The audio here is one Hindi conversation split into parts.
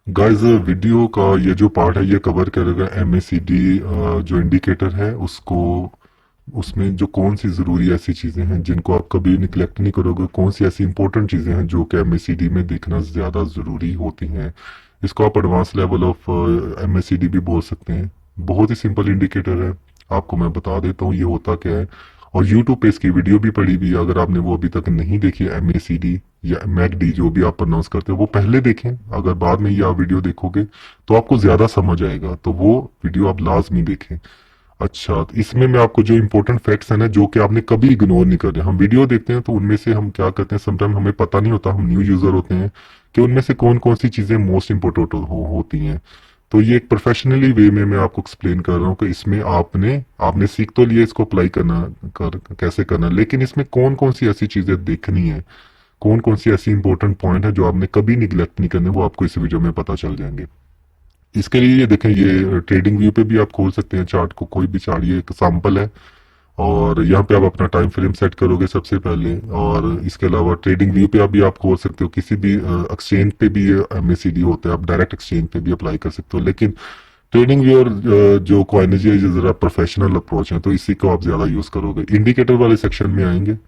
गाइस वीडियो का ये जो पार्ट है ये कवर करेगा एमएसीडी जो इंडिकेटर है उसको। उसमें जो कौन सी ज़रूरी ऐसी चीज़ें हैं जिनको आप कभी निगलेक्ट नहीं करोगे, कौन सी ऐसी इंपॉर्टेंट चीज़ें हैं जो कि एमएसीडी में देखना ज़्यादा ज़रूरी होती हैं। इसको आप एडवांस लेवल ऑफ एमएसीडी भी बोल सकते हैं। बहुत ही सिंपल इंडिकेटर है, आपको मैं बता देता हूँ ये होता क्या है। और यूट्यूब पे इसकी वीडियो भी पड़ी हुई है, अगर आपने वो अभी तक नहीं देखी है एमएसीडी या मैकडी जो भी आप प्रोनाउंस करते हैं वो पहले देखें। अगर बाद में ये आप वीडियो देखोगे तो आपको ज्यादा समझ आएगा, तो वो वीडियो आप लाजमी देखें। अच्छा, तो इसमें मैं आपको जो इंपॉर्टेंट फैक्ट्स है ना जो कि आपने कभी इग्नोर नहीं करने। हम वीडियो देखते हैं तो उनमें से हम क्या करते हैं, समटाइम हमें पता नहीं होता, हम न्यू यूजर होते हैं कि उनमें से कौन कौन सी चीजें मोस्ट इंपॉर्टेंट होती हैं। तो ये एक प्रोफेशनली वे में मैं आपको एक्सप्लेन कर रहा हूँ कि इसमें आपने आपने सीख तो लिया इसको अप्लाई करना कैसे करना, लेकिन इसमें कौन कौन सी ऐसी चीजें देखनी है, कौन कौन सी ऐसी इंपॉर्टेंट पॉइंट है जो आपने कभी निगलेक्ट नहीं करने, वो आपको इस वीडियो में पता चल जाएंगे। इसके लिए ये देखें, ये ट्रेडिंग व्यू पे भी आप खोल सकते हैं चार्ट को, कोई भी चार्ट, ये एक सैंपल है। और यहाँ पे आप अपना टाइम फ्रेम सेट करोगे सबसे पहले, और इसके अलावा ट्रेडिंग व्यू पे आप भी आप खोल सकते हो, किसी भी एक्सचेंज पे भी ये एमएसीडी होता है, आप डायरेक्ट एक्सचेंज पे भी अप्लाई कर सकते हो। लेकिन ट्रेडिंग व्यू और जो कॉइनजी है ये जरा प्रोफेशनल अप्रोच है, तो इसी को आप ज्यादा यूज करोगे। इंडिकेटर वाले सेक्शन में आएंगे,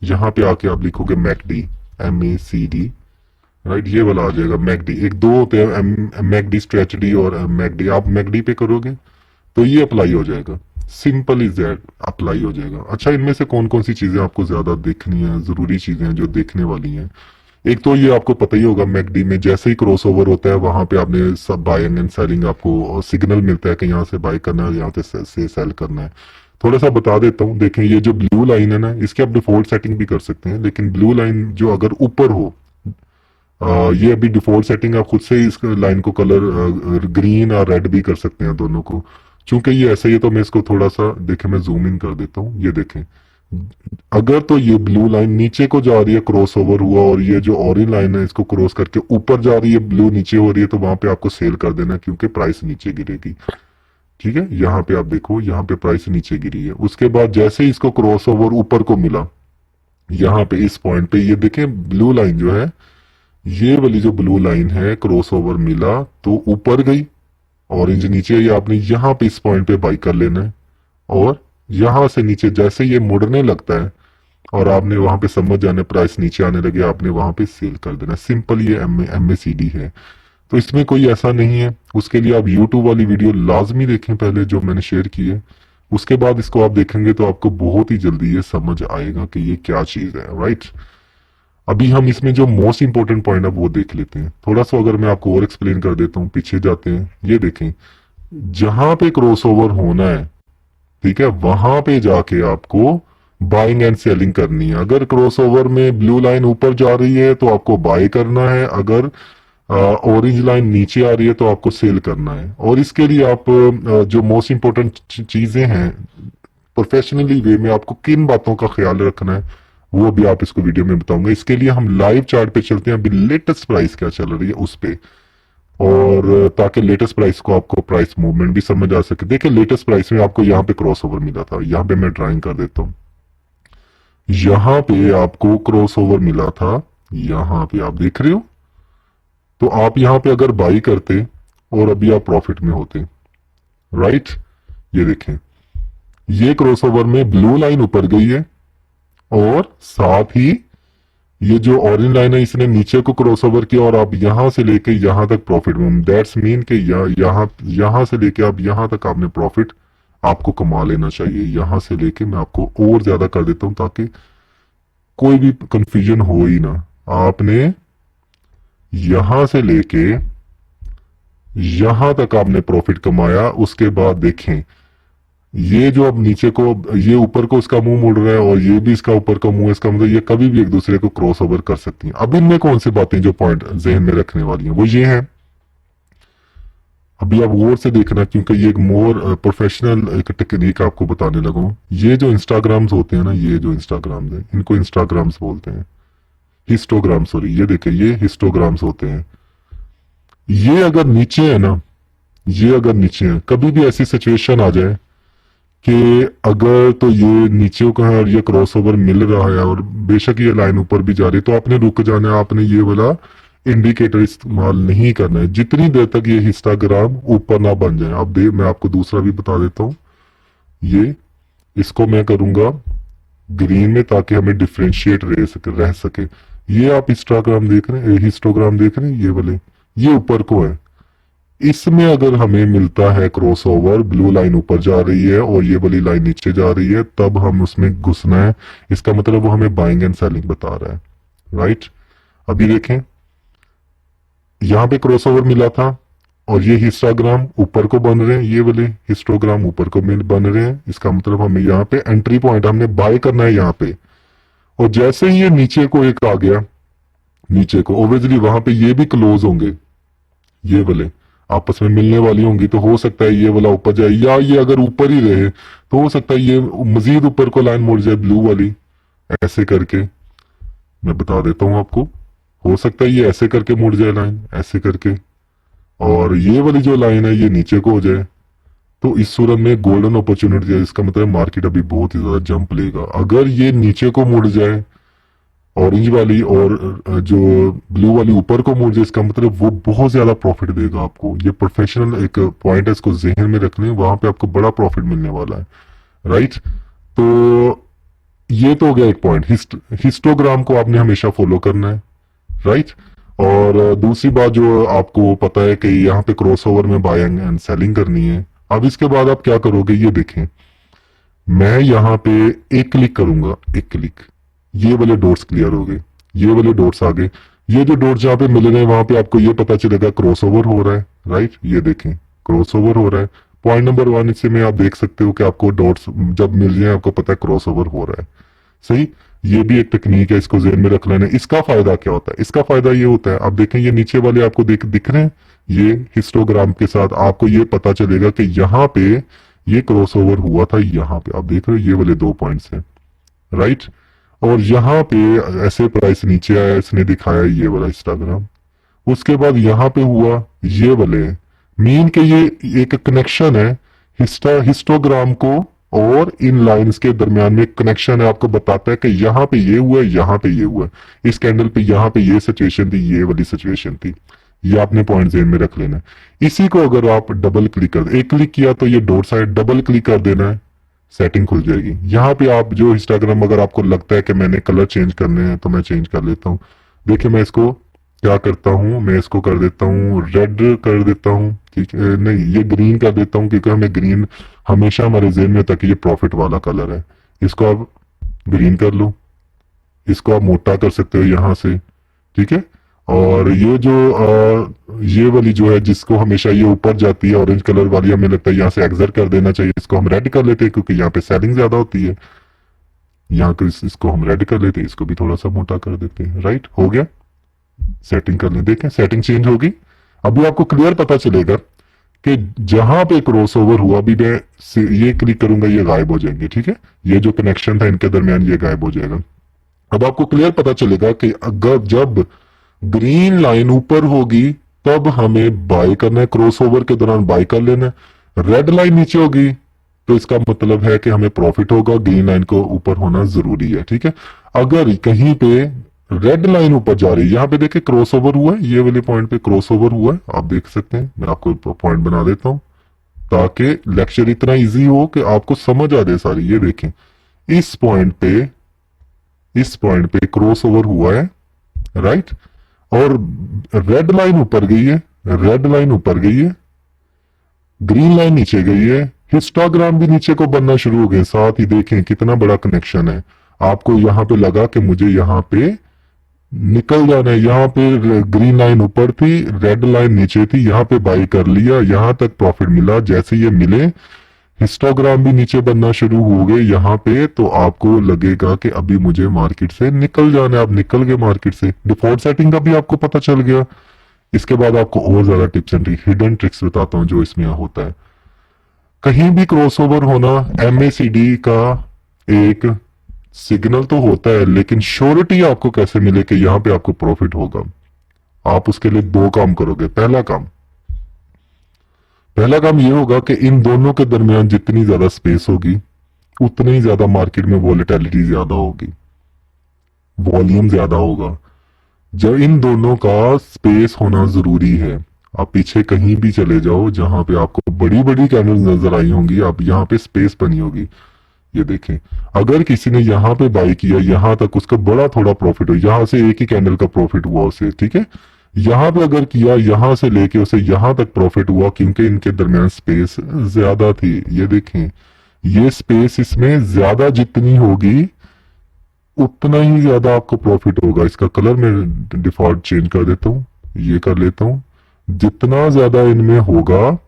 यहाँ पे आके आप लिखोगे मैकडी, MACD, राइट, ये वाला आ जाएगा मैकडी। एक दो होते हैं, मैकडी स्ट्रेचडी और मैकडी। आप मैकडी पे करोगे तो ये अप्लाई हो जाएगा, सिंपल इज दैट, अप्लाई हो जाएगा। अच्छा, इनमें से कौन कौन सी चीजें आपको ज्यादा देखनी है, जरूरी चीजें हैं जो देखने वाली हैं। एक तो ये आपको पता ही होगा, मैकडी में जैसे ही क्रॉस ओवर होता है वहां पे आपने सब बाइंग एंड सेलिंग, आपको सिग्नल मिलता है कि यहाँ से बाय करना है, यहाँ से सेल करना है। थोड़ा सा बता देता हूँ, देखें ये जो ब्लू लाइन है ना, इसकी आप डिफॉल्ट सेटिंग भी कर सकते हैं, लेकिन ब्लू लाइन जो अगर ऊपर हो, ये अभी डिफॉल्ट सेटिंग, आप खुद से ही इस लाइन को कलर ग्रीन और रेड भी कर सकते हैं, दोनों को। चूंकि ये ऐसा ही है तो मैं इसको थोड़ा सा देखें, मैं जूम इन कर देता हूँ। ये देखें, अगर तो ये ब्लू लाइन नीचे को जा रही है, क्रॉस ओवर हुआ, और ये जो ऑरेंज लाइन है इसको क्रॉस करके ऊपर जा रही है, ब्लू नीचे हो रही है, तो वहां पे आपको सेल कर देना क्योंकि प्राइस नीचे गिरेगी। ठीक है, यहाँ पे आप देखो, यहाँ पे प्राइस नीचे गिरी है। उसके बाद जैसे ही इसको क्रॉस ओवर ऊपर को मिला, यहाँ पे इस पॉइंट पे ये देखें ब्लू लाइन जो है, ये वाली जो ब्लू लाइन है, क्रॉस ओवर मिला तो ऊपर गई, ऑरेंज नीचे, ये आपने यहाँ पे इस पॉइंट पे बाई कर लेना है। और यहां से नीचे जैसे ये मुड़ने लगता है और आपने वहां पे समझ जाने प्राइस नीचे आने लगे, आपने वहां पे सेल कर देना। सिंपल ये MACD है, तो इसमें कोई ऐसा नहीं है। उसके लिए आप यूट्यूब वाली वीडियो लाजमी देखें पहले जो मैंने शेयर की है, उसके बाद इसको आप देखेंगे तो आपको बहुत ही जल्दी ये समझ आएगा कि ये क्या चीज है, राइट। अभी हम इसमें जो मोस्ट इंपॉर्टेंट पॉइंट है वो देख लेते हैं थोड़ा सा। अगर मैं आपको और एक्सप्लेन कर देता हूँ, पीछे जाते हैं, ये देखें, जहां पे क्रॉस ओवर होना है, ठीक है, वहां पे जाके आपको बाइंग एंड सेलिंग करनी है। अगर क्रॉसओवर में ब्लू लाइन ऊपर जा रही है तो आपको बाय करना है, अगर ऑरेंज लाइन नीचे आ रही है तो आपको सेल करना है। और इसके लिए आप जो मोस्ट इंपॉर्टेंट चीजें हैं प्रोफेशनली वे में आपको किन बातों का ख्याल रखना है, वो भी आप इसको वीडियो में बताऊंगा। इसके लिए हम लाइव चार्ट पे चलते हैं, अभी लेटेस्ट प्राइस क्या चल रही है उस पे, और ताकि लेटेस्ट प्राइस को आपको प्राइस मूवमेंट भी समझ आ सके। देखिए लेटेस्ट प्राइस में आपको यहाँ पे क्रॉस ओवर मिला था, यहाँ पे मैं ड्राइंग कर देता हूँ, यहाँ पे आपको क्रॉस ओवर मिला था, यहाँ पे आप देख रहे हो। तो आप यहाँ पे अगर बाई करते और अभी आप प्रॉफिट में होते, राइट। ये देखें, ये क्रॉस ओवर में ब्लू लाइन ऊपर गई है और साथ ही ये जो ऑरेंज लाइन है इसने नीचे को क्रॉस ओवर किया, और आप यहां से लेके यहां तक प्रॉफिट में, दैट्स मीन कि यहां से लेके आप यहां तक आपने प्रॉफिट आपको कमा लेना चाहिए। यहां से लेके मैं आपको और ज्यादा कर देता हूं ताकि कोई भी कंफ्यूजन हो ही ना। आपने यहां से लेके यहां तक आपने प्रॉफिट कमाया, उसके बाद देखें ये जो अब नीचे को, ये ऊपर को इसका मुंह मुड़ रहा है और ये भी इसका ऊपर का मुंह, इसका मतलब ये कभी भी एक दूसरे को क्रॉस ओवर कर सकती हैं। अब इनमें कौन सी बातें जो पॉइंट जहन में रखने वाली हैं वो ये है, अभी आप गौर से देखना क्योंकि ये एक मोर प्रोफेशनल एक टेक्निक आपको बताने लगा हूं। ये जो इंस्टाग्राम्स होते हैं ना, ये जो इंस्टाग्राम्स है इनको इंस्टाग्राम्स बोलते हैं, हिस्टोग्राम, सॉरी, ये देखे ये हिस्टोग्राम्स होते हैं। ये अगर नीचे है ना, ये अगर नीचे है, कभी भी ऐसी सिचुएशन आ जाए कि अगर तो ये नीचे का है और ये क्रॉस ओवर मिल रहा है और बेशक ये लाइन ऊपर भी जा रही है, तो आपने रुक जाना है, आपने ये वाला इंडिकेटर इस्तेमाल नहीं करना है जितनी देर तक ये हिस्टोग्राम ऊपर ना बन जाए। अब मैं आपको दूसरा भी बता देता हूं। ये इसको मैं करूंगा ग्रीन में ताकि हमें डिफ्रेंशिएट रह सके। ये आप हिस्टोग्राम देख रहे हैं, हिस्टोग्राम देख रहे हैं, ये वाले, ये ऊपर को है। इसमें अगर हमें मिलता है क्रॉसओवर, ब्लू लाइन ऊपर जा रही है और ये वाली लाइन नीचे जा रही है, तब हम उसमें घुसना है। इसका मतलब वो हमें बाइंग एंड सेलिंग बता रहा है, राइट। अभी देखें, यहां पे क्रॉसओवर मिला था और ये हिस्टोग्राम ऊपर को बन रहे हैं, ये वाले हिस्टोग्राम ऊपर को बन रहे हैं। इसका मतलब हमें यहाँ पे एंट्री पॉइंट हमने बाय करना है यहाँ पे। और जैसे ही ये नीचे को एक आ गया, नीचे को ओब्वियसली वहां पे ये भी क्लोज होंगे, ये वाले आपस में मिलने वाली होंगी। तो हो सकता है ये वाला ऊपर जाए, या ये अगर ऊपर ही रहे तो हो सकता है ये मजीद ऊपर को लाइन मुड़ जाए ब्लू वाली, ऐसे करके। मैं बता देता हूं आपको, हो सकता है ये ऐसे करके मुड़ जाए लाइन, ऐसे करके, और ये वाली जो लाइन है ये नीचे को हो जाए। तो इस सूरत में गोल्डन अपॉर्चुनिटी है। इसका मतलब मार्केट अभी बहुत ही ज्यादा जंप लेगा। अगर ये नीचे को मुड़ जाए ऑरेंज वाली, और जो ब्लू वाली ऊपर को मुड़ जाए, इसका मतलब वो बहुत ज्यादा प्रॉफिट देगा आपको। ये प्रोफेशनल एक पॉइंट है, इसको जहन में रखने, वहां पे आपको बड़ा प्रॉफिट मिलने वाला है, राइट। तो ये तो हो गया एक पॉइंट। हिस्टोग्राम को आपने हमेशा फॉलो करना है, राइट। और दूसरी बात जो आपको पता है कि यहाँ पे क्रॉसओवर में बाइंग एंड सेलिंग करनी है। अब इसके बाद आप क्या करोगे, ये देखें, मैं यहाँ पे एक क्लिक करूंगा, एक क्लिक, ये वाले डॉट्स क्लियर हो गए, ये वाले डॉट्स आ गए। ये जो डॉट्स जहाँ पे मिल रहे हैं वहां पे आपको ये पता चलेगा क्रॉसओवर हो रहा है, राइट। ये देखें, क्रॉसओवर हो रहा है। पॉइंट नंबर 1 इससे में आप देख सकते हो कि आपको डॉट्स जब मिल जाए आपको पता है क्रॉसओवर हो रहा है, सही। ये भी एक टेक्निक है, इसको जेहन में रख लेना। इसका फायदा क्या होता है, इसका फायदा ये होता है, आप देखें ये नीचे वाले आपको दिख रहे हैं, ये हिस्टोग्राम के साथ आपको ये पता चलेगा कि यहाँ पे ये क्रॉसओवर हुआ था। यहाँ पे आप देख रहे हो ये वाले 2 पॉइंट्स हैं, राइट। और यहाँ पे ऐसे प्राइस नीचे आया, इसने दिखाया ये वाला हिस्टोग्राम। उसके बाद यहाँ पे हुआ ये वाले, मीन के ये एक कनेक्शन है हिस्टोग्राम को और इन लाइंस के दरमियान में एक कनेक्शन है। आपको बताता है कि यहाँ पे ये हुआ है, यहाँ पे ये हुआ है, इस कैंडल पे यहाँ पे ये सिचुएशन थी, ये वाली सिचुएशन थी। ये आपने पॉइंट जेन में रख लेना है। इसी को अगर आप डबल क्लिक कर, एक क्लिक किया तो ये डॉट साइड, डबल क्लिक कर देना है, सेटिंग खुल जाएगी। यहाँ पे आप जो इंस्टाग्राम, अगर आपको लगता है कि मैंने कलर चेंज करने हैं तो मैं चेंज कर लेता हूँ। देखिए मैं इसको क्या करता हूँ, मैं इसको कर देता हूँ रेड कर देता हूँ, ठीक है, नहीं ये ग्रीन कर देता हूँ, क्योंकि हमें ग्रीन हमेशा हमारे जेहन में तक ये प्रॉफिट वाला कलर है। इसको आप ग्रीन कर लो, इसको आप मोटा कर सकते हो यहाँ से, ठीक है। और ये जो ये वाली जो है जिसको हमेशा ये ऊपर जाती है ऑरेंज कलर वाली, हमें लगता है यहाँ से एग्जिट कर देना चाहिए, इसको हम रेड कर लेते हैं क्योंकि यहाँ पे सेलिंग ज्यादा होती है। यहाँ को इसको हम रेड कर लेते हैं, इसको भी थोड़ा सा मोटा कर देते हैं, राइट। हो गया, सेटिंग कर लें, देखें सेटिंग चेंज होगी। अभी आपको क्लियर पता चलेगा कि जहां पे क्रॉसओवर हुआ, अभी मैं ये क्लिक करूंगा ये गायब हो जाएंगे, ठीक है। ये जो कनेक्शन था इनके दरमियान ये गायब हो जाएगा। अब आपको क्लियर पता चलेगा कि अगर जब ग्रीन लाइन ऊपर होगी तब हमें बाय करना है, क्रॉसओवर के दौरान बाय कर लेना है। रेड लाइन नीचे होगी तो इसका मतलब है कि हमें प्रॉफिट होगा, ग्रीन लाइन को ऊपर होना जरूरी है, ठीक है। अगर कहीं पे रेड लाइन ऊपर जा रही है, यहाँ पे देखिए क्रॉसओवर हुआ है, ये वाले पॉइंट पे क्रॉसओवर हुआ है, आप देख सकते हैं। मैं आपको पॉइंट बना देता हूं ताकि लेक्चर इतना इजी हो कि आपको समझ आ जाए सारी। ये देखें इस पॉइंट पे क्रॉसओवर हुआ है, राइट। और रेड लाइन ऊपर गई है, रेड लाइन ऊपर गई है, ग्रीन लाइन नीचे गई है, हिस्टोग्राम भी नीचे को बनना शुरू हो गए। साथ ही देखें कितना बड़ा कनेक्शन है। आपको यहां पे लगा कि मुझे यहां पे निकल जाना है, यहाँ पे ग्रीन लाइन ऊपर थी, रेड लाइन नीचे थी, यहाँ पे बाई कर लिया, यहां तक प्रॉफिट मिला। जैसे ये मिले हिस्टोग्राम भी नीचे बनना शुरू हो गए यहाँ पे, तो आपको लगेगा कि अभी मुझे मार्केट से निकल जाना है। आप निकल गए मार्केट से, डिफॉल्ट सेटिंग का भी आपको पता चल गया। इसके बाद आपको और ज्यादा टिप्स एंड हिडन ट्रिक्स बताता हूँ जो इसमें होता है। कहीं भी क्रॉसओवर होना एमएसीडी का एक सिग्नल तो होता है, लेकिन श्योरिटी आपको कैसे मिले कि यहां पे आपको प्रॉफिट होगा। आप उसके लिए 2 काम करोगे। पहला काम ये होगा कि इन दोनों के दरमियान जितनी ज्यादा स्पेस होगी उतनी ही ज्यादा मार्केट में वॉलेटिलिटी ज्यादा होगी, वॉल्यूम ज्यादा होगा। जब इन दोनों का स्पेस होना जरूरी है। आप पीछे कहीं भी चले जाओ जहां पे आपको बड़ी बड़ी कैंडल्स नजर आई होंगी, आप यहाँ पे स्पेस बनी होगी। ये देखें, अगर किसी ने यहाँ पे बाई किया, यहाँ तक उसका बड़ा थोड़ा प्रॉफिट हो, यहाँ से एक ही कैंडल का प्रॉफिट हुआ उसे, ठीक है। यहाँ पे अगर किया, यहाँ से लेके उसे यहाँ तक प्रॉफिट हुआ, क्योंकि इनके दरमियान स्पेस ज्यादा थी। ये देखें, ये स्पेस इसमें ज्यादा जितनी होगी उतना ही ज्यादा आपको प्रॉफिट होगा। इसका कलर मैं डिफॉल्ट चेंज कर देता हूँ, ये कर लेता हूँ। जितना ज्यादा इनमें होगा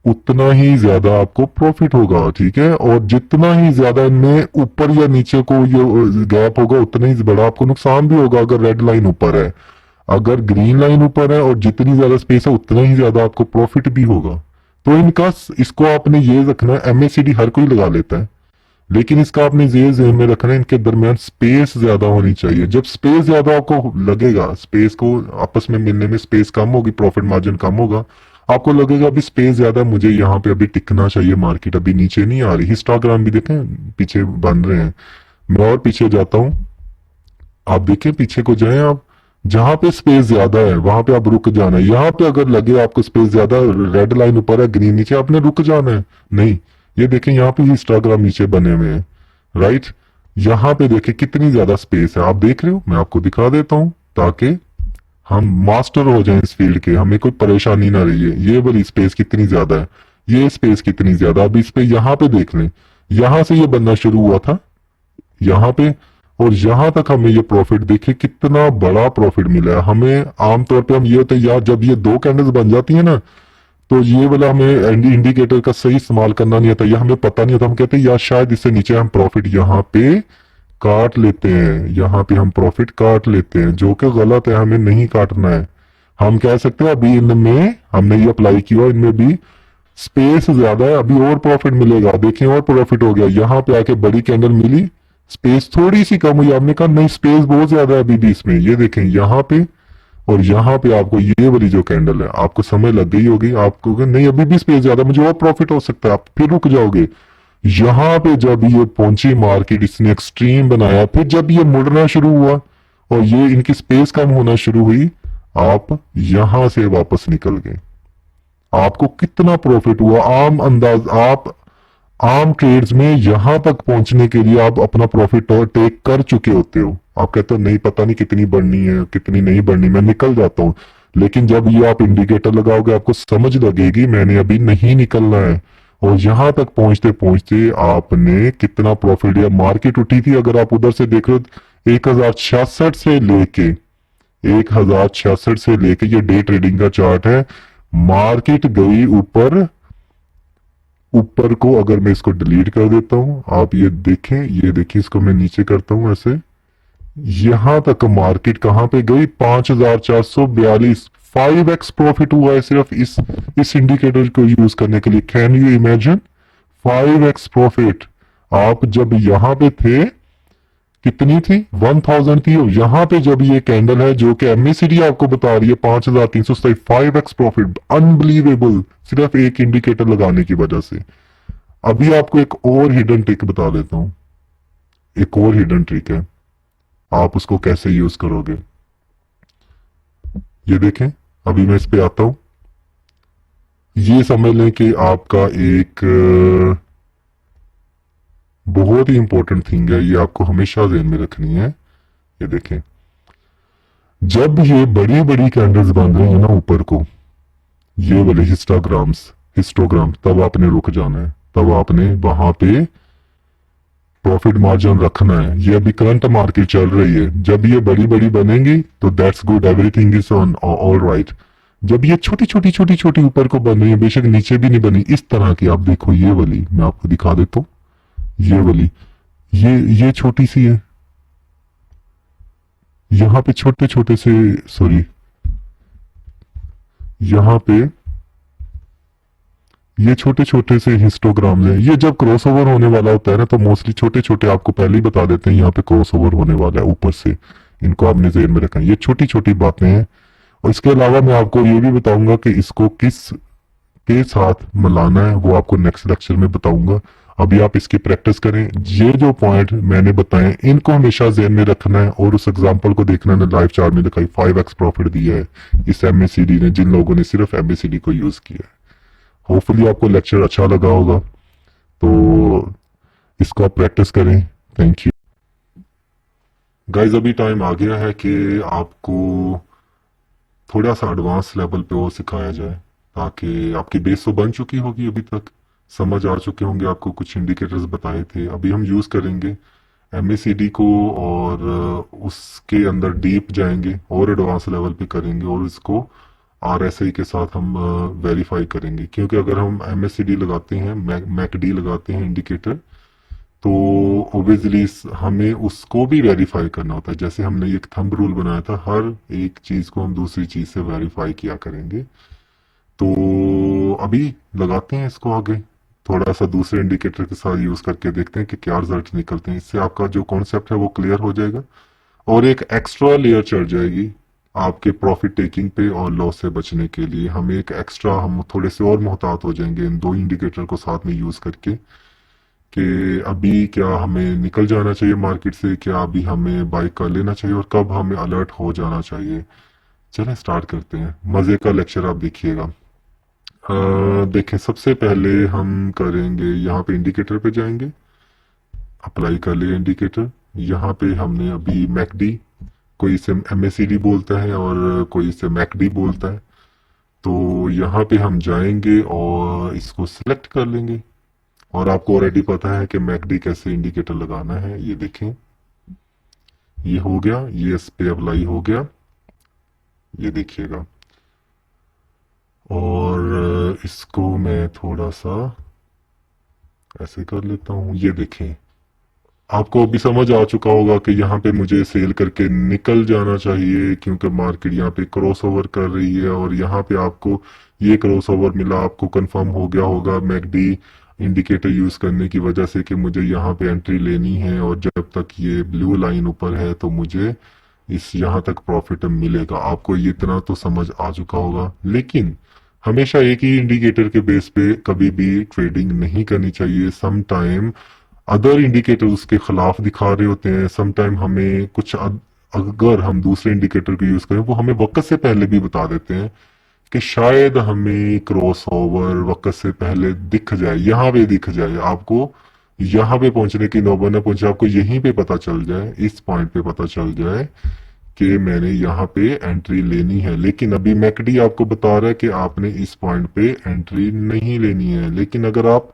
उतना ही ज्यादा आपको प्रॉफिट होगा, ठीक है। और जितना ही ज्यादा इनमें ऊपर या नीचे को ये गैप होगा उतना ही बड़ा आपको नुकसान भी होगा। अगर रेड लाइन ऊपर है, अगर ग्रीन लाइन ऊपर है और जितनी ज्यादा स्पेस है उतना ही ज्यादा आपको प्रॉफिट भी होगा। तो इनका, इसको आपने ये रखना है, एमएसीडी हर कोई लगा लेता है, लेकिन इसका आपने ये ज़हन में रखना है, इनके दरमियान स्पेस ज्यादा होनी चाहिए। जब स्पेस ज्यादा आपको लगेगा, स्पेस को आपस में मिलने में स्पेस कम होगी, प्रॉफिट मार्जिन कम होगा, आपको लगेगा अभी स्पेस ज्यादा, मुझे यहाँ पे अभी टिकना चाहिए, मार्केट अभी नीचे नहीं आ रही। हिस्टोग्राम भी देखें, पीछे बन रहे हैं। मैं और पीछे जाता हूँ, आप देखें, पीछे को जाएं आप, जहां पे स्पेस ज्यादा है वहां पे आप रुक जाना है। यहाँ पे अगर लगे आपको स्पेस ज्यादा, रेड लाइन ऊपर है, ग्रीन नीचे, आपने रुक जाना है। नहीं, ये देखें यहाँ पे हिस्टोग्राम नीचे बने हुए हैं, राइट। यहाँ पे देखें कितनी ज्यादा स्पेस है, आप देख रहे हो। मैं आपको दिखा देता हूँ ताकि हम मास्टर हो जाएं इस फील्ड के, हमें कोई परेशानी ना रही है। ये वाली स्पेस कितनी ज्यादा है, ये स्पेस कितनी ज्यादा, अब इस पे यहाँ पे देख लें, यहां से ये बनना शुरू हुआ था यहाँ पे, और यहां तक हमें ये प्रॉफिट देखे कितना बड़ा प्रॉफिट मिला है हमें। आमतौर पे हम ये होते हैं यार, जब ये दो कैंडल्स बन जाती है ना, तो ये वाला हमें इंडिकेटर का सही इस्तेमाल करना नहीं आता, या हमें पता नहीं होता। हम कहते हैं यार शायद इससे नीचे हम प्रॉफिट यहाँ पे काट लेते हैं, यहाँ पे हम प्रॉफिट काट लेते हैं, जो कि गलत है, हमें नहीं काटना है। हम कह सकते हैं अभी इनमें हमने ये अप्लाई किया, इनमें भी स्पेस ज्यादा है, अभी और प्रॉफिट मिलेगा। देखिए और प्रॉफिट हो गया, यहाँ पे आके बड़ी कैंडल मिली, स्पेस थोड़ी सी कम हुई, आपने कहा नहीं स्पेस बहुत ज्यादा है अभी भी इसमें। ये देखें यहाँ पे और यहाँ पे आपको ये वाली जो कैंडल है, आपको समझ लग गई होगी, आपको नहीं अभी भी स्पेस ज्यादा, मुझे और प्रॉफिट हो सकता है, आप फिर रुक जाओगे। यहाँ पे जब ये पहुंची मार्केट, इसने एक्सट्रीम बनाया, फिर जब ये मुड़ना शुरू हुआ और ये इनकी स्पेस कम होना शुरू हुई, आप यहां से वापस निकल गए। आपको कितना प्रॉफिट हुआ, आम अंदाज, आप आम ट्रेड्स में यहां तक पहुंचने के लिए आप अपना प्रॉफिट और टेक कर चुके होते हो। आप कहते हो नहीं पता नहीं कितनी बढ़नी है कितनी नहीं बढ़नी, मैं निकल जाता हूं। लेकिन जब ये आप इंडिकेटर लगाओगे आपको समझ लगेगी मैंने अभी नहीं निकलना है। और यहां तक पहुंचते पहुंचते आपने कितना प्रॉफिट या मार्केट उठी थी, अगर आप उधर से देख रहे हो 1066 से लेके 1066 से लेके, ये डे ट्रेडिंग का चार्ट है, मार्केट गई ऊपर। ऊपर को अगर मैं इसको डिलीट कर देता हूं, आप ये देखें, ये देखिए, इसको मैं नीचे करता हूं ऐसे, यहां तक मार्केट कहां पे गई, 5442। 5x प्रॉफिट हुआ है सिर्फ इस इंडिकेटर को यूज करने के लिए। Can you imagine 5x profit. आप जब यहां पे थे कितनी थी, 1000 थी, और यहां पे जब ये कैंडल है जो कि एमएसीडी आपको बता रही है 5327, 5x प्रॉफिट, अनबिलीवेबल, सिर्फ एक इंडिकेटर लगाने की वजह से। अभी आपको एक और हिडन ट्रिक बता देता हूं, एक और हिडन ट्रिक है, आप उसको कैसे यूज करोगे। ये देखें, अभी मैं इस पे आता हूं, ये समझ लें कि आपका एक बहुत ही इंपॉर्टेंट थिंग है, ये आपको हमेशा ध्यान में रखनी है। ये देखें, जब ये बड़ी बड़ी कैंडल्स बन रही है ना ऊपर को, ये वाले हिस्टोग्राम, तब आपने रुक जाना है, तब आपने वहां पे प्रॉफिट मार्जिन रखना है। ये अभी करंट मार्केट चल रही है, जब ये बड़ी बड़ी बनेंगी तो that's good, everything is on all right. जब ये छोटी छोटी छोटी छोटी ऊपर को बन रही है, बेशक नीचे भी नहीं बनी, इस तरह की, आप देखो ये वाली मैं आपको दिखा देता हूँ, ये वाली, ये छोटी सी है, यहाँ पे छोटे छोटे से, सॉरी, यहाँ पे ये छोटे छोटे से हिस्टोग्राम्स हैं। ये जब क्रॉसओवर होने वाला होता है ना, तो मोस्टली छोटे छोटे आपको पहले ही बता देते हैं यहाँ पे क्रॉसओवर होने वाला है ऊपर से, इनको आपने ज़हन में रखना है। ये छोटी छोटी बातें हैं। और इसके अलावा मैं आपको ये भी बताऊंगा कि इसको किस के साथ मिलाना है, वो आपको नेक्स्ट लेक्चर में बताऊंगा। अभी आप इसकी प्रैक्टिस करें। ये जो पॉइंट मैंने बताए इनको हमेशा ध्यान में रखना है और उस एग्जांपल को देखना है। लाइव चार्ट में दिखाई 5x प्रॉफिट दिया है इस एमएसीडी ने, जिन लोगों ने सिर्फ एमएसीडी को यूज किया है। होपफुली आपको लेक्चर अच्छा लगा होगा, तो इसको आप प्रैक्टिस करें। Thank you guys. अभी टाइम आ गया है कि आपको थोड़ा सा एडवांस लेवल पे और सिखाया जाए, ताकि आपकी बेस तो बन चुकी होगी, अभी तक समझ आ चुके होंगे, आपको कुछ इंडिकेटर्स बताए थे। अभी हम यूज़ करेंगे एमएसीडी को और उसके अंदर डीप जाएंगे और एडवांस लेवल पे करेंगे और इसको आरएसआई के साथ हम वेरीफाई करेंगे। क्योंकि अगर हम एमएसीडी लगाते हैं, मैकडी लगाते हैं इंडिकेटर, तो ओबियसली हमें उसको भी वेरीफाई करना होता है। जैसे हमने एक थंब रूल बनाया था, हर एक चीज को हम दूसरी चीज से वेरीफाई किया करेंगे। तो अभी लगाते हैं इसको आगे, थोड़ा सा दूसरे इंडिकेटर के साथ यूज करके देखते हैं कि क्या रिजल्ट निकलते हैं। इससे आपका जो कॉन्सेप्ट है वो क्लियर हो जाएगा और एक एक्स्ट्रा लेयर चढ़ जाएगी आपके प्रॉफिट टेकिंग पे और लॉस से बचने के लिए। हमें एक एक्स्ट्रा, हम थोड़े से और मोहतात हो जाएंगे इन दो इंडिकेटर को साथ में यूज करके, कि अभी क्या हमें निकल जाना चाहिए मार्केट से, क्या अभी हमें बाई कर लेना चाहिए और कब हमें अलर्ट हो जाना चाहिए। चलें स्टार्ट करते हैं, मजे का लेक्चर आप देखिएगा। देखें, सबसे पहले हम करेंगे, यहाँ पे इंडिकेटर पे जाएंगे, अप्लाई कर लिए इंडिकेटर। यहाँ पे हमने अभी मैकडी, कोई इसे एमएसीडी बोलता है और कोई इसे मैकडी बोलता है, तो यहाँ पे हम जाएंगे और इसको सिलेक्ट कर लेंगे। और आपको ऑलरेडी पता है कि मैकडी कैसे इंडिकेटर लगाना है। ये देखें, ये हो गया, ये इस पे अप्लाई हो गया, ये देखिएगा। और इसको मैं थोड़ा सा ऐसे कर लेता हूँ। ये देखें, आपको अभी समझ आ चुका होगा कि यहाँ पे मुझे सेल करके निकल जाना चाहिए, क्योंकि मार्केट यहाँ पे क्रॉस ओवर कर रही है और यहाँ पे आपको ये क्रॉस ओवर मिला, आपको कंफर्म हो गया होगा मैकडी इंडिकेटर यूज करने की वजह से कि मुझे यहाँ पे एंट्री लेनी है और जब तक ये ब्लू लाइन ऊपर है तो मुझे इस यहाँ तक प्रॉफिट मिलेगा। आपको ये इतना तो समझ आ चुका होगा। लेकिन हमेशा एक ही इंडिकेटर के बेस पे कभी भी ट्रेडिंग नहीं करनी चाहिए। सम टाइम अदर इंडिकेटर उसके खिलाफ दिखा रहे होते हैं। सम टाइम हमें कुछ अगर हम दूसरे इंडिकेटर को यूज करें, वो हमें वक्त से पहले भी बता देते हैं कि शायद हमें क्रॉस ओवर वक्त से पहले दिख जाए, यहाँ पे दिख जाए, आपको यहाँ पे पहुंचने की नौबत न पहुंचे, आपको यहीं पे पता चल जाए, इस पॉइंट पे पता चल जाए कि मैंने यहाँ पे एंट्री लेनी है। लेकिन अभी मैकडी आपको बता रहा है कि आपने इस पॉइंट पे एंट्री नहीं लेनी है। लेकिन अगर आप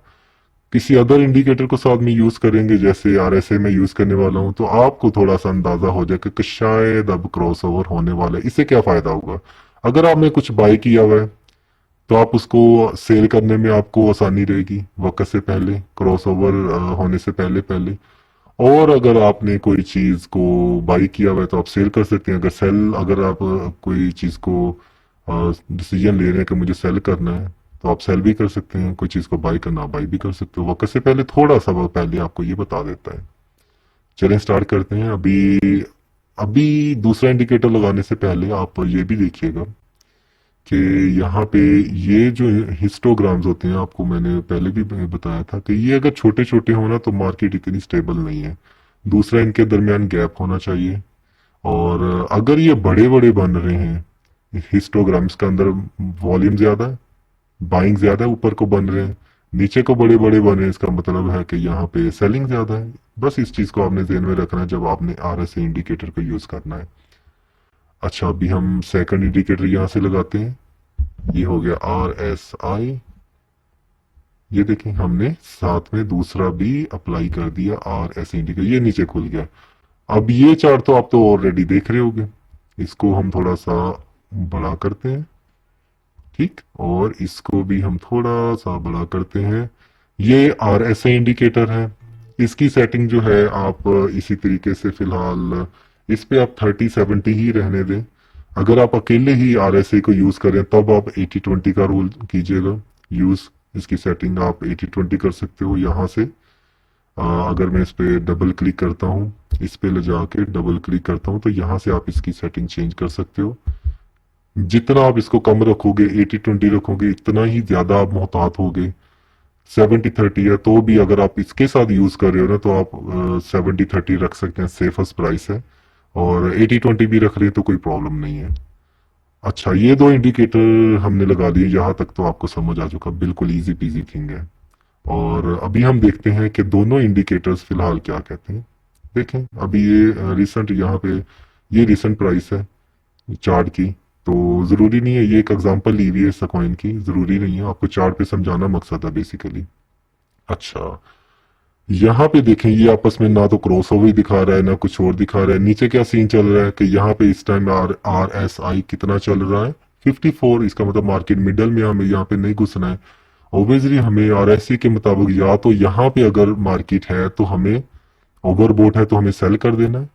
किसी अदर इंडिकेटर को साथ में यूज करेंगे, जैसे आरएसए में यूज करने वाला हूं, तो आपको थोड़ा सा अंदाजा हो जाएगा कि शायद अब क्रॉस ओवर होने वाला है। इससे क्या फायदा होगा, अगर आपने कुछ बाय किया हुआ है तो आप उसको सेल करने में आपको आसानी रहेगी वक्त से पहले, क्रॉस ओवर होने से पहले पहले। और अगर आपने कोई चीज को बाई किया हुआ है तो आप सेल कर सकते हैं। अगर आप कोई चीज को डिसीजन ले रहे हैं कि मुझे सेल करना है, तो आप सेल भी कर सकते हैं। कोई चीज को बाई करना, बाई भी कर सकते हो। वक्त से पहले थोड़ा सा वक्त पहले आपको ये बता देता है। चलें स्टार्ट करते हैं। अभी अभी दूसरा इंडिकेटर लगाने से पहले आप ये भी देखिएगा कि यहाँ पे ये जो हिस्टोग्राम्स होते हैं, आपको मैंने पहले भी बताया था कि ये अगर छोटे छोटे हो ना तो मार्केट इतनी स्टेबल नहीं है। दूसरा, इनके दरमियान गैप होना चाहिए। और अगर ये बड़े बड़े बन रहे हैं हिस्टोग्राम्स के अंदर, वॉल्यूम ज्यादा है, बाइंग ज्यादा है, ऊपर को बन रहे हैं, नीचे को बड़े बड़े बने, इसका मतलब है कि यहाँ पे सेलिंग ज्यादा है। बस इस चीज को आपने ध्यान में रखना है जब आपने आरएसआई इंडिकेटर को यूज करना है। अच्छा, अभी हम सेकंड इंडिकेटर यहां से लगाते हैं। ये हो गया RSI। ये देखें, हमने साथ में दूसरा भी अप्लाई कर दिया RSI इंडिकेटर, ये नीचे खुल गया। अब ये चार्ट तो आप तो ऑलरेडी देख रहे होंगे। इसको हम थोड़ा सा बड़ा करते हैं, ठीक, और इसको भी हम थोड़ा सा बड़ा करते हैं। ये RSI इंडिकेटर है। इसकी सेटिंग जो है आप इसी तरीके से फिलहाल इस पे आप 30-70 ही रहने दें। अगर आप अकेले ही RSI को यूज करें तब आप 80-20 का रूल कीजिएगा यूज। इसकी सेटिंग आप 80-20 कर सकते हो यहाँ से। अगर मैं इस पे डबल क्लिक करता हूँ, इस पे ले जाके डबल क्लिक करता हूँ, तो यहाँ से आप इसकी सेटिंग चेंज कर सकते हो। जितना आप इसको कम रखोगे, 80-20 रखोगे, इतना ही ज्यादा आप मोहतात होगे। 70-30 है, तो भी अगर आप इसके साथ यूज कर रहे हो ना तो आप 70-30 रख सकते हैं, सेफेस्ट प्राइस है। और 80-20 भी रख रहे हैं तो कोई प्रॉब्लम नहीं है। अच्छा, ये दो इंडिकेटर हमने लगा दिए, यहाँ तक तो आपको समझ आ चुका, बिल्कुल इजी पीजी थिंग है। और अभी हम देखते हैं कि दोनों इंडिकेटर्स फिलहाल क्या कहते हैं। देखें, अभी ये रिसेंट यहाँ पे ये रिसेंट प्राइस है चार्ट की, तो जरूरी नहीं है, ये एक एग्जांपल ली हुई है इस कॉइन की, जरूरी नहीं है, आपको चार्ट पे समझाना मकसद है बेसिकली। अच्छा, यहाँ पे देखें, ये आपस में ना तो क्रॉस ओवर दिखा रहा है ना कुछ और दिखा रहा है। नीचे क्या सीन चल रहा है कि यहाँ पे इस टाइम आर एस आई कितना चल रहा है, 54। इसका मतलब मार्केट मिडल में, हमें यहाँ पे नहीं घुसना है। ऑब्वियसली हमें आर एस सी के मुताबिक या तो यहाँ पे अगर मार्केट है तो हमें ओवरबोट है तो हमें सेल कर देना है,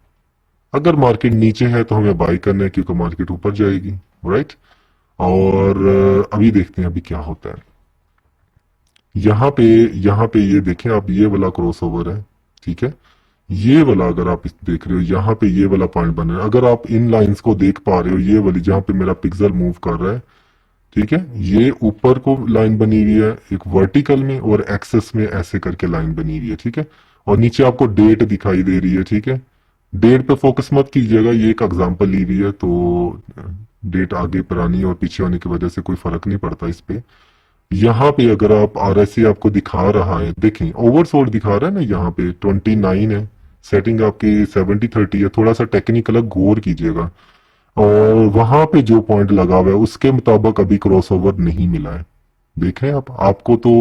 अगर मार्केट नीचे है तो हमें बाई करना है क्योंकि मार्केट ऊपर जाएगी, राइट। और अभी देखते हैं अभी क्या होता है। यहाँ पे ये देखें आप, ये वाला क्रॉस ओवर है, ठीक है। ये वाला अगर आप देख रहे हो, यहाँ पे ये वाला पॉइंट बन रहा है, अगर आप इन लाइंस को देख पा रहे हो, ये वाली जहाँ पे मेरा पिक्सल मूव कर रहा है, ठीक है, ये ऊपर को लाइन बनी हुई है एक वर्टिकल में और एक्सेस में ऐसे करके लाइन बनी हुई है, ठीक है। और नीचे आपको डेट दिखाई दे रही है, ठीक है। डेट पे फोकस मत कीजिएगा, ये एक एग्जांपल ली हुई है, तो डेट आगे पुरानी और पीछे होने की वजह से कोई फर्क नहीं पड़ता इस पे। यहाँ पे अगर आप आरएसए आपको दिखा रहा है, देखें ओवरसोल्ड दिखा रहा है ना, यहाँ पे 29 है, सेटिंग आपकी 70-30 है, थोड़ा सा टेक्निकल गौर कीजिएगा। और वहां पे जो पॉइंट लगा हुआ है उसके मुताबिक अभी क्रॉसओवर नहीं मिला है। देखें आप, आपको तो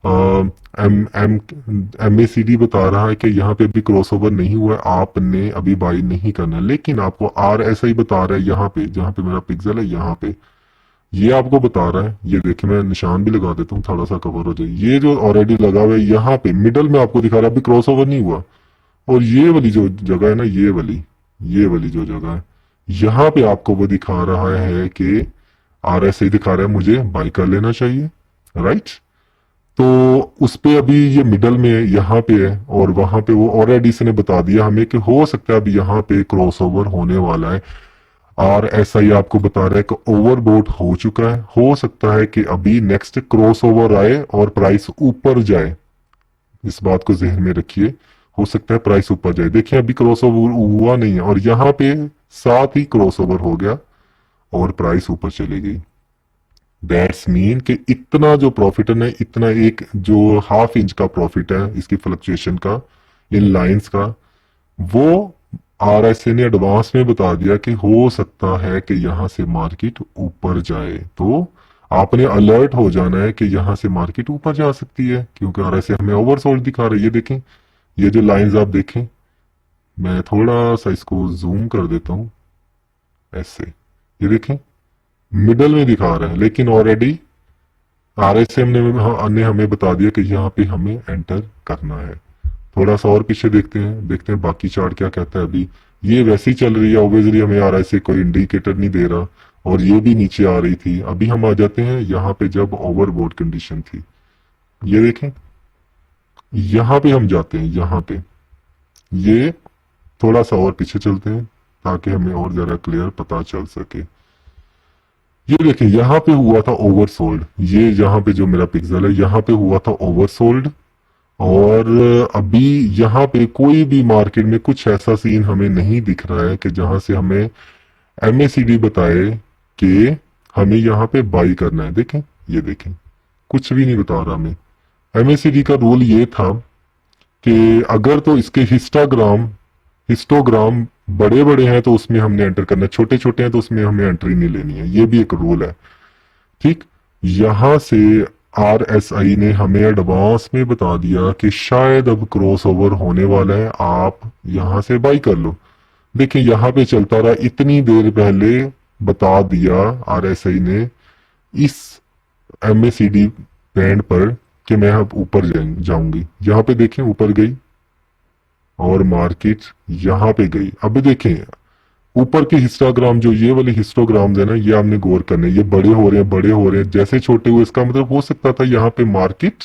M M M A C D बता रहा है कि यहाँ पे अभी क्रॉसओवर नहीं हुआ है, आपने अभी बाई नहीं करना, लेकिन आपको आर ऐसा ही बता रहा है यहाँ पे, जहाँ पे मेरा पिक्सल है यहाँ पे, ये आपको बता रहा है। ये देखिए, मैं निशान भी लगा देता हूँ, थोड़ा सा कवर हो जाए। ये जो ऑलरेडी लगा हुआ है यहाँ पे मिडल में आपको दिखा रहा है अभी क्रॉसओवर नहीं हुआ। और ये वाली जो जगह है ना, ये वाली जो जगह है, यहाँ पे आपको वो दिखा रहा है कि आर एस आई दिखा रहा है मुझे बाई कर लेना चाहिए, राइट। तो उस पे अभी ये मिडल में है, यहाँ पे है, और वहां पे वो ऑलरेडी इसने बता दिया हमें कि हो सकता है अभी यहाँ पे क्रॉसओवर होने वाला है। और ऐसा ही आपको बता रहा है कि ओवरबोट हो चुका है, हो सकता है कि अभी नेक्स्ट क्रॉसओवर आए और प्राइस ऊपर जाए। इस बात को जहन में रखिए, हो सकता है प्राइस ऊपर जाए। देखिए अभी क्रॉसओवर हुआ नहीं है और यहाँ पे साथ ही क्रॉसओवर हो गया और प्राइस ऊपर चली गई। दैट्स मीन कि इतना जो प्रॉफिट है ना, इतना एक जो हाफ इंच का प्रॉफिट है इसकी फ्लक्चुएशन का, इन लाइंस का, वो आरएसए ने एडवांस में बता दिया कि हो सकता है कि यहां से मार्केट ऊपर जाए। तो आपने अलर्ट हो जाना है कि यहां से मार्केट ऊपर जा सकती है, क्योंकि आरएसए हमें ओवरसोल्ड दिखा रही है। ये देखें, ये जो लाइंस आप देखें, मैं थोड़ा सा इसको जूम कर देता हूं ऐसे, ये देखें मिडल में दिखा रहा है, लेकिन ऑलरेडी आरएसएम ने हमें बता दिया कि यहाँ पे हमें एंटर करना है। थोड़ा सा और पीछे देखते हैं बाकी चार्ट क्या कहता है। अभी ये वैसे ही चल रही है, ऑब्वियसली हमें आरएसए कोई इंडिकेटर नहीं दे रहा, और ये भी नीचे आ रही थी। अभी हम आ जाते हैं यहाँ पे जब ओवरबोट कंडीशन थी, ये देखें, यहाँ पे हम जाते हैं, यहाँ पे ये थोड़ा सा और पीछे चलते हैं ताकि हमें और ज्यादा क्लियर पता चल सके। ये देखिए, यहाँ पे हुआ था ओवरसोल्ड, ये यहाँ पे जो मेरा पिक्सल है यहाँ पे हुआ था ओवरसोल्ड। और अभी यहाँ पे कोई भी मार्केट में कुछ ऐसा सीन हमें नहीं दिख रहा है कि जहां से हमें एमएसीडी बताए कि हमें यहाँ पे बाई करना है। देखें, ये देखें, कुछ भी नहीं बता रहा हमें। एमएसीडी का रूल ये था कि अगर तो इसके हिस्टोग्राम बड़े बड़े हैं तो उसमें हमने एंटर करना है, छोटे छोटे हैं तो उसमें हमें एंट्री नहीं लेनी है। ये भी एक रूल है, ठीक। यहां से आरएसआई ने हमें एडवांस में बता दिया कि शायद अब क्रॉसओवर होने वाला है, आप यहां से बाई कर लो। देखिए यहाँ पे चलता रहा, इतनी देर पहले बता दिया आरएसआई ने इस एमएसीडी बैंड पर कि मैं अब ऊपर जाऊंगी। यहाँ पे देखें ऊपर गई और मार्केट यहाँ पे गई। अब देखें ऊपर के हिस्टोग्राम, जो ये वाले हिस्टोग्राम्स है ना, ये आपने गौर करने, ये बड़े हो रहे हैं, बड़े हो रहे हैं। जैसे छोटे हुए इसका मतलब हो सकता था यहाँ पे मार्केट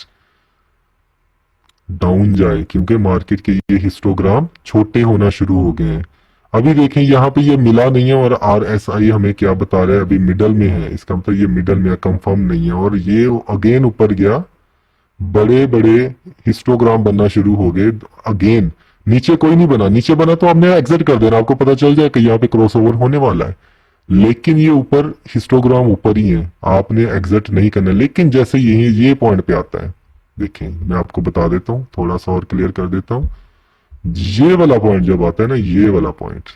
डाउन जाए, क्योंकि मार्केट के ये हिस्टोग्राम छोटे होना शुरू हो गए हैं। अभी देखें यहाँ पे ये मिला नहीं है और आरएसआई हमें क्या बता रहा है, अभी मिडल में है। इसका मतलब ये मिडल में कंफर्म नहीं है और ये अगेन ऊपर गया बड़े बड़े हिस्टोग्राम बनना शुरू हो गए। अगेन नीचे कोई नहीं बना, नीचे बना तो आपने एग्जिट कर देना, आपको पता चल जाए कि यहाँ पे क्रॉसओवर होने वाला है। लेकिन ये ऊपर हिस्टोग्राम ऊपर ही है, आपने एग्जिट नहीं करना। लेकिन जैसे ये पॉइंट पे आता है, देखिए मैं आपको बता देता हूँ, थोड़ा सा और क्लियर कर देता हूँ। ये वाला पॉइंट जब आता है ना, ये वाला पॉइंट,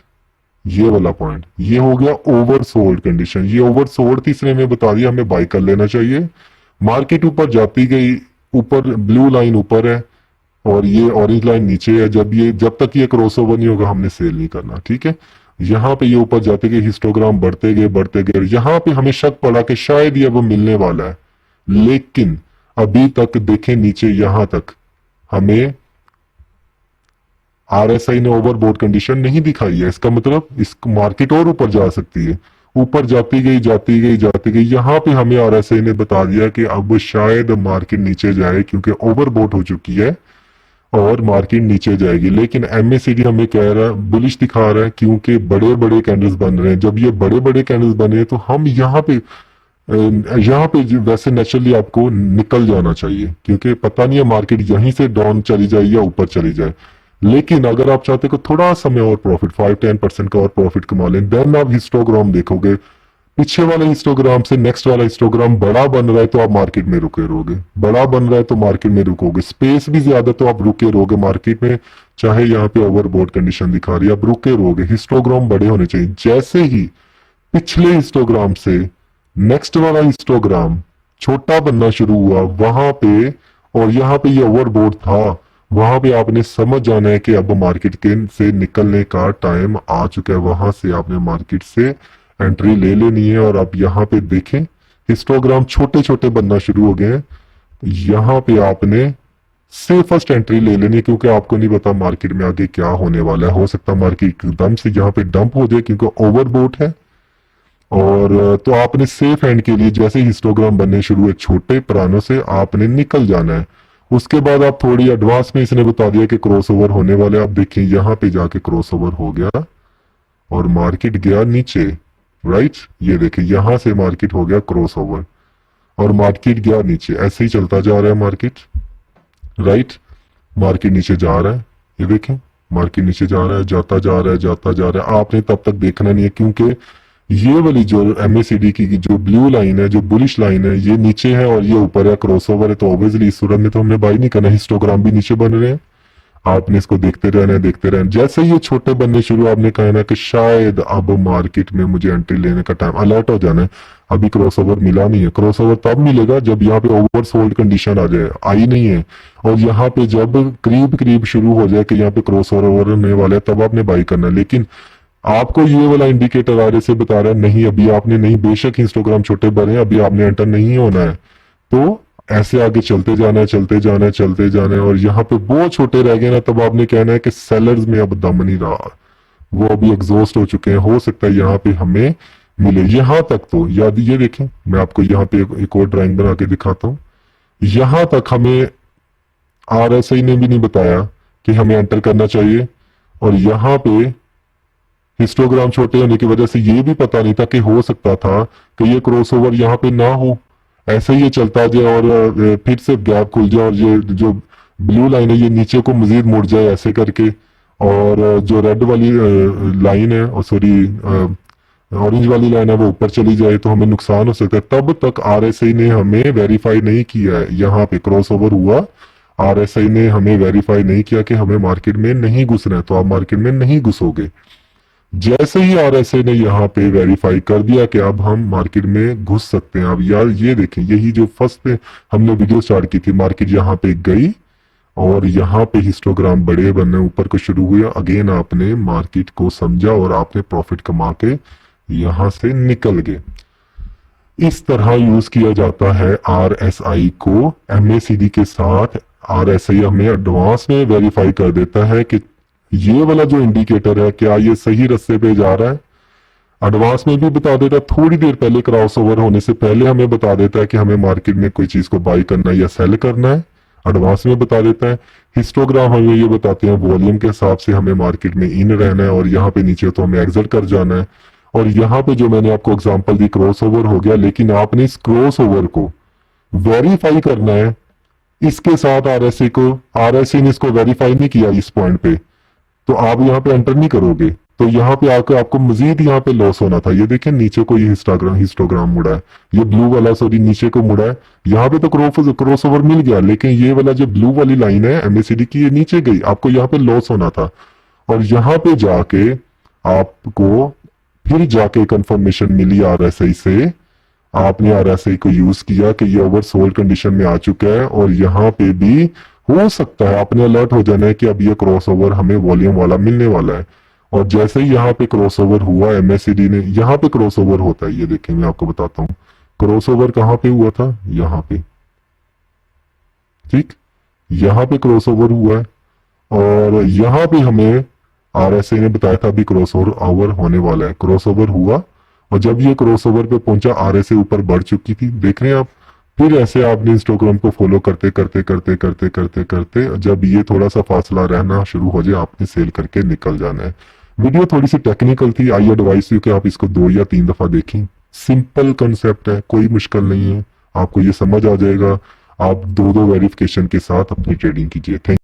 ये वाला पॉइंट, ये हो गया ओवरसोल्ड कंडीशन। ये ओवरसोल्ड थी, इसलिए मैं बता दिया हमें बाय कर लेना चाहिए। मार्केट ऊपर जाती गई, ऊपर ब्लू लाइन ऊपर है और ये ऑरेंज लाइन नीचे है। जब तक ये क्रॉसओवर नहीं होगा हमने सेल नहीं करना, ठीक है। यहाँ पे ये ऊपर जाते गए, हिस्टोग्राम बढ़ते गए, यहाँ पे हमें शक पड़ा कि शायद ये अब मिलने वाला है। लेकिन अभी तक देखें नीचे, यहां तक हमें आरएसआई ने ओवरबोट कंडीशन नहीं दिखाई है। इसका मतलब इस मार्केट और ऊपर जा सकती है। ऊपर जाती गई जाती गई जाती गई, यहाँ पे हमें आरएसआई ने बता दिया कि अब शायद मार्केट नीचे जाए, क्योंकि ओवरबोट हो चुकी है और मार्केट नीचे जाएगी। लेकिन एमएसीडी हमें कह रहा है, बुलिश दिखा रहा है, क्योंकि बड़े बड़े कैंडल्स बन रहे हैं। जब ये बड़े बड़े कैंडल्स बने तो हम यहाँ पे वैसे नेचुरली आपको निकल जाना चाहिए, क्योंकि पता नहीं है मार्केट यहीं से डाउन चली जाए या ऊपर चली जाए। लेकिन अगर आप चाहते हो थोड़ा समय और प्रॉफिट 5-10% का और प्रॉफिट कमा लें, देन आप हिस्टोग्राम देखोगे, पीछे वाले हिस्टोग्राम से नेक्स्ट वाला हिस्टोग्राम बड़ा बन रहा है तो आप मार्केट में रुके रहोगे, बड़ा बन रहा है तो मार्केट में रुकोगे। स्पेस भी ज्यादा तो आप रुके रहोगे मार्केट में, चाहे यहाँ पे ओवरबोट कंडीशन दिखा रही है, आप रुके रहोगे। हिस्टोग्राम बड़े होने चाहिए। जैसे ही पिछले हिस्टोग्राम से नेक्स्ट वाला हिस्टोग्राम छोटा बनना शुरू हुआ वहां पे, और यहाँ पे ये ओवरबोट था, वहां पे आपने समझ जाना है कि अब मार्केट के से निकलने का टाइम आ चुका है। वहां से आपने मार्केट से एंट्री ले लेनी है। और आप यहाँ पे देखें हिस्टोग्राम छोटे छोटे बनना शुरू हो गए हैं। यहाँ पे आपने सेफेस्ट एंट्री ले लेनी है, क्योंकि आपको नहीं पता मार्केट में आगे क्या होने वाला है। हो सकता है मार्केट एकदम से यहाँ पे डंप हो जाए, क्योंकि ओवरबोट है। और तो आपने सेफ हैंड के लिए जैसे हिस्टोग्राम बनने शुरू हुए छोटे पुरानों से, आपने निकल जाना है। उसके बाद आप थोड़ी एडवांस में इसने बता दिया कि क्रॉसओवर होने वाले। आप देखिए यहाँ पे जाके क्रॉसओवर हो गया और मार्केट गया नीचे, राइट। ये देखिए यहां से मार्केट हो गया क्रॉसओवर और मार्केट गया नीचे। ऐसे ही चलता जा रहा है मार्केट, राइट। मार्केट नीचे जा रहा है, ये देखें मार्केट नीचे जा रहा है, जाता जा रहा है, जाता जा रहा है। आपने तब तक देखना नहीं है, क्योंकि ये वाली जो एमएसीडी की जो ब्लू लाइन है, जो बुलिश लाइन है, ये नीचे है और ये ऊपर है, क्रॉसओवर है। तो ऑब्वियसली इस सूरत में तो हमने बाई नहीं करना। हिस्टोग्राम भी नीचे बन रहे हैं, आपने इसको देखते रहना है, देखते रहना। जैसे ये छोटे बनने शुरू, आपने कहना कि शायद अब मार्केट में मुझे एंट्री लेने का टाइम, अलर्ट हो जाना है। अभी क्रॉसओवर मिला नहीं है। क्रॉसओवर तब मिलेगा जब यहाँ पे ओवरसोल्ड कंडीशन आ जाए, आई नहीं है। और यहाँ पे जब करीब करीब शुरू हो जाए कि यहाँ पे क्रॉसओवर होने वाला है, तब आपने बाई करना है। लेकिन आपको ये वाला इंडिकेटर आगे से बता रहा है नहीं, अभी आपने नहीं, बेशक इंस्टाग्राम छोटे बड़े, अभी आपने एंटर नहीं होना है। तो ऐसे आगे चलते जाना है, चलते जाना है, चलते जाना है। और यहाँ पे वो छोटे रह गए ना, तब आपने कहना है कि सेलर्स में अब दम नहीं रहा, वो अभी एग्जॉस्ट हो चुके हैं। हो सकता है यहाँ पे हमें मिले। यहां तक तो याद, ये देखें मैं आपको यहाँ पे एक और ड्राइंग बना के दिखाता हूँ। यहां तक हमें आरएसआई ने भी नहीं बताया कि हमें एंटर करना चाहिए। और यहाँ पे हिस्टोग्राम छोटे होने की वजह से ये भी पता नहीं था कि हो सकता था कि ये क्रॉसओवर यहाँ पे ना हो, ऐसे ही ये चलता जाए और फिर से गैप खुल जाए और ये जो ब्लू लाइन है ये नीचे को मजीद मुड़ जाए ऐसे करके। और जो रेड वाली लाइन है, और सॉरी ऑरेंज वाली लाइन है, वो ऊपर चली जाए तो हमें नुकसान हो सकता है। तब तक आरएसआई ने हमें वेरीफाई नहीं किया है। यहाँ पे क्रॉसओवर हुआ, आरएसआई ने हमें वेरीफाई नहीं किया कि हमें मार्केट में नहीं घुसना है, तो आप मार्केट में नहीं घुसोगे। जैसे ही आरएसए ने यहाँ पे वेरीफाई कर दिया कि अब हम मार्केट में घुस सकते हैं। अब यार ये देखें, यही जो फर्स्ट पे हमने वीडियो स्टार्ट की थी, मार्केट यहाँ पे गई और यहाँ पे हिस्टोग्राम बड़े बनने ऊपर को शुरू हुआ। अगेन आपने मार्केट को समझा और आपने प्रॉफिट कमा के यहाँ से निकल गए। इस तरह यूज किया जाता है आरएसआई को एमएसीडी के साथ। आरएसआई हमें एडवांस में वेरीफाई कर देता है कि ये वाला जो इंडिकेटर है क्या ये सही रास्ते पे जा रहा है। एडवांस में भी बता देता है, थोड़ी देर पहले क्रॉसओवर होने से पहले हमें बता देता है कि हमें मार्केट में कोई चीज को बाई करना है या सेल करना है, एडवांस में बता देता है। हिस्टोग्राम हमें ये बताते हैं वॉल्यूम के हिसाब से हमें मार्केट में इन रहना है और यहाँ पे नीचे तो हमें एग्जिट कर जाना है। और यहाँ पे जो मैंने आपको एग्जांपल दी क्रॉसओवर हो गया, लेकिन आपने इस क्रॉसओवर को वेरीफाई करना है इसके साथ आरएसए ने इसको वेरीफाई नहीं किया इस पॉइंट पे, तो आप यहाँ पे एंटर नहीं करोगे, तो यहाँ पे आकर आपको मजीद यहाँ पे लॉस होना था। ये देखिए नीचे को ये हिस्टोग्राम मुड़ा है, ये ब्लू वाला सॉरी नीचे को मुड़ा है। यहाँ पे तो क्रॉस ओवर मिल गया, लेकिन ये वाला जो ब्लू वाली लाइन है एमएसीडी की, ये नीचे गई, आपको यहाँ पे लॉस होना था। और यहाँ पे जाके आपको फिर जाके कंफर्मेशन मिली आरएसआई से, आपने आरएसआई को यूज किया कि ये ओवरसोल्ड कंडीशन में आ चुका है, और यहाँ पे भी हो सकता है आपने अलर्ट हो जाना है कि अब ये क्रॉसओवर हमें वॉल्यूम वाला मिलने वाला है। और जैसे ही यहाँ पे क्रॉसओवर हुआ एमएससीडी ने, यहाँ पे क्रॉसओवर होता है, ये देखिए मैं आपको बताता हूँ क्रॉसओवर कहाँ पे हुआ था, यहाँ पे, ठीक, यहाँ पे क्रॉसओवर हुआ है। और यहाँ पे हमें आरएसए ने बताया था अभी क्रॉसओवर होने वाला है, क्रॉसओवर हुआ। और जब ये क्रॉसओवर पे पहुंचा आरएसए ऊपर बढ़ चुकी थी, देख रहे हैं आप। फिर ऐसे आपने इंस्टाग्राम को फॉलो करते करते करते करते करते करते जब ये थोड़ा सा फासला रहना शुरू हो जाए, आपने सेल करके निकल जाना है। वीडियो थोड़ी सी टेक्निकल थी, आई एडवाइस यू कि आप इसको 2 या 3 दफा देखें। सिंपल कंसेप्ट है, कोई मुश्किल नहीं है, आपको ये समझ आ जाएगा। आप 2 वेरिफिकेशन के साथ अपनी ट्रेडिंग कीजिए। थैंक